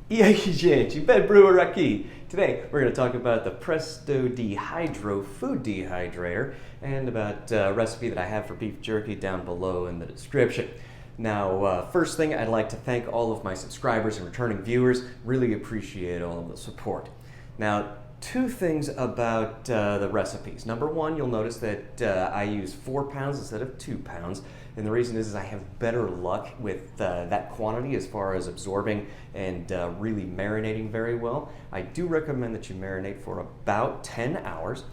E aí, gente, Ben Brewer aqui. Today we're going to talk about the Presto Dehydro food dehydrator and about a recipe that I have for beef jerky down below in the description. Now, first thing, I'd like to thank all of my subscribers and returning viewers. Really appreciate all of the support. Now, two things about the recipes. Number one, you'll notice that I use 4 pounds instead of 2 pounds. And the reason is I have better luck with that quantity as far as absorbing and really marinating very well. I do recommend that you marinate for about 10 hours.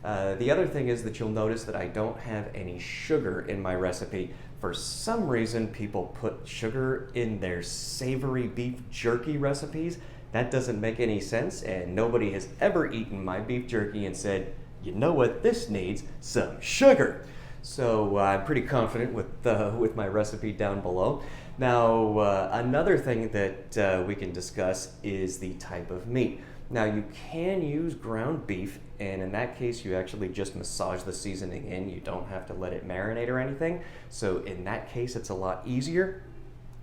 The other thing is that you'll notice that I don't have any sugar in my recipe. For some reason, people put sugar in their savory beef jerky recipes. That doesn't make any sense, and nobody has ever eaten my beef jerky and said, you know what this needs? Some sugar. So I'm pretty confident with my recipe down below. Now, another thing that we can discuss is the type of meat. Now, you can use ground beef, and in that case, you actually just massage the seasoning in. You don't have to let it marinate or anything. So in that case, it's a lot easier.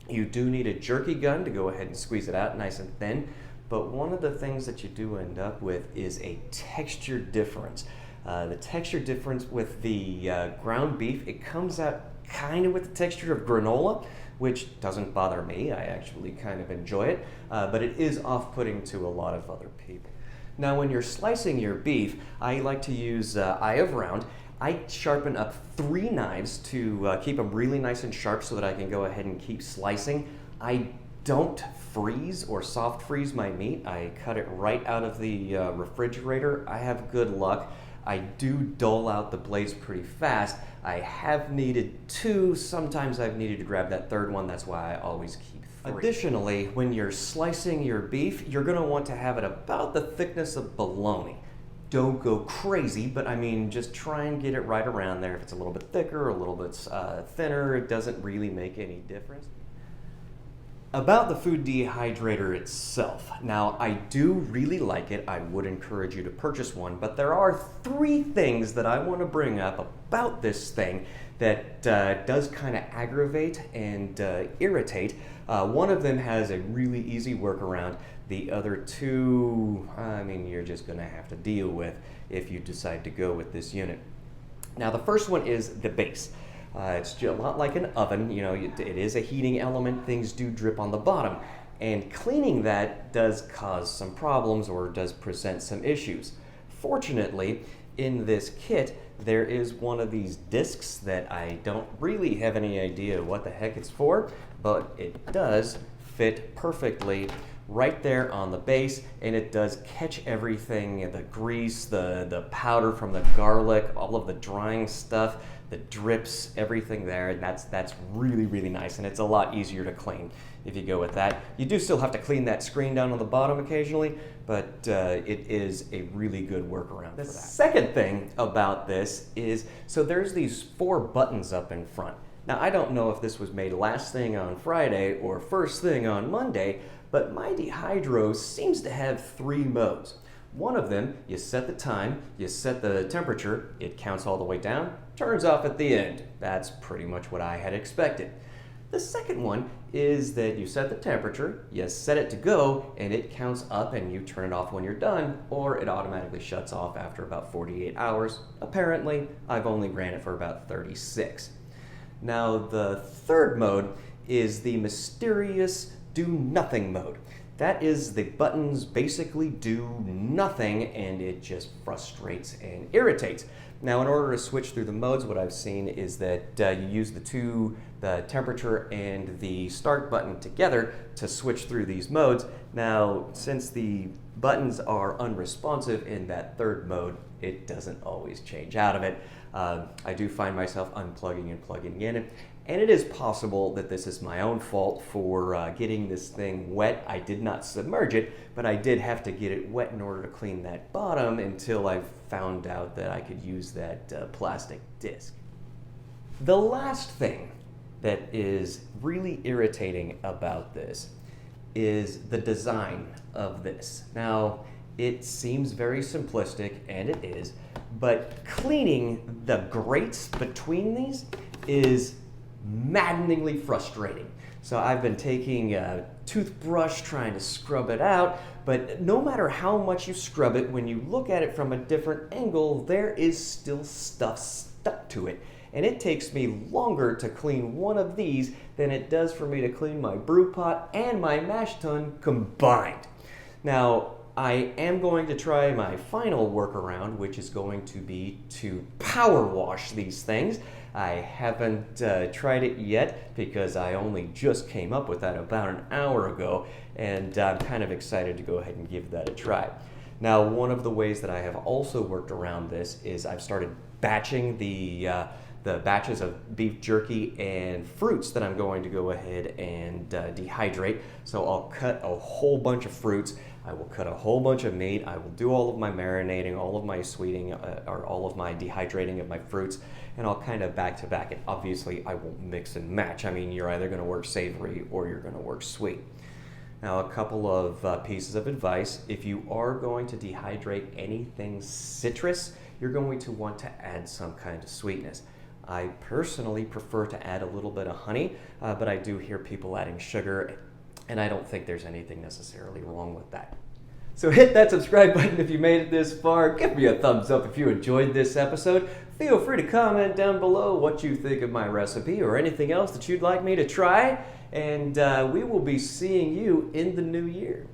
You do need a jerky gun to go ahead and squeeze it out nice and thin. But one of the things that you do end up with is a texture difference. The texture difference with the ground beef, it comes out kind of with the texture of granola, which doesn't bother me. I actually kind of enjoy it, but it is off-putting to a lot of other people. Now, when you're slicing your beef, I like to use Eye of Round. I sharpen up 3 knives to keep them really nice and sharp so that I can go ahead and keep slicing. I don't freeze or soft freeze my meat. I cut it right out of the refrigerator. I have good luck. I do dole out the blades pretty fast. I have needed 2. Sometimes I've needed to grab that 3rd one. That's why I always keep 3. Additionally, when you're slicing your beef, you're going to want to have it about the thickness of bologna. Don't go crazy, but I mean, just try and get it right around there. If it's a little bit thicker, a little bit thinner, it doesn't really make any difference. About the food dehydrator itself. Now, I do really like it. I would encourage you to purchase one, but there are 3 things that I want to bring up about this thing that does kind of aggravate and irritate. One of them has a really easy workaround. The other 2, I mean, you're just going to have to deal with if you decide to go with this unit. Now, the first one is the base. It's a lot like an oven, you know, it is a heating element, things do drip on the bottom, and cleaning that does cause some problems or does present some issues. Fortunately, in this kit, there is one of these discs that I don't really have any idea what the heck it's for, but it does fit perfectly right there on the base, and it does catch everything, the grease, the powder from the garlic, all of the drying stuff, the drips, everything there, and that's really, really nice, and it's a lot easier to clean if you go with that. You do still have to clean that screen down on the bottom occasionally, but it is a really good workaround for that. The second thing about this is, so there's these 4 buttons up in front. Now, I don't know if this was made last thing on Friday or first thing on Monday, but my Dehydro seems to have 3 modes. One of them, you set the time, you set the temperature, it counts all the way down, turns off at the end. That's pretty much what I had expected. The second one is that you set the temperature, you set it to go, and it counts up and you turn it off when you're done, or it automatically shuts off after about 48 hours. Apparently, I've only ran it for about 36. Now, the 3rd mode is the mysterious do nothing mode. That is, the buttons basically do nothing, and it just frustrates and irritates. Now, in order to switch through the modes, what I've seen is that you use the temperature and the start button together to switch through these modes. Now, since the buttons are unresponsive in that 3rd mode, it doesn't always change out of it. I do find myself unplugging and plugging in, and it is possible that this is my own fault for getting this thing wet. I did not submerge it, but I did have to get it wet in order to clean that bottom until I found out that I could use that plastic disc. The last thing that is really irritating about this is the design of this. Now, it seems very simplistic, and it is, but cleaning the grates between these is maddeningly frustrating. So I've been taking a toothbrush trying to scrub it out, but no matter how much you scrub it, when you look at it from a different angle, there is still stuff stuck to it. And it takes me longer to clean one of these than it does for me to clean my brew pot and my mash tun combined. Now, I am going to try my final workaround, which is going to be to power wash these things. I haven't tried it yet because I only just came up with that about an hour ago, and I'm kind of excited to go ahead and give that a try. Now, one of the ways that I have also worked around this is I've started batching the batches of beef jerky and fruits that I'm going to go ahead and dehydrate. So I'll cut a whole bunch of fruits. I will cut a whole bunch of meat. I will do all of my marinating, all of my sweetening, or all of my dehydrating of my fruits, and I'll kind of back to back. And obviously I won't mix and match. I mean, you're either going to work savory or you're going to work sweet. Now, a couple of pieces of advice. If you are going to dehydrate anything citrus, you're going to want to add some kind of sweetness. I personally prefer to add a little bit of honey, but I do hear people adding sugar, and I don't think there's anything necessarily wrong with that. So hit that subscribe button if you made it this far. Give me a thumbs up if you enjoyed this episode. Feel free to comment down below what you think of my recipe or anything else that you'd like me to try, and we will be seeing you in the new year.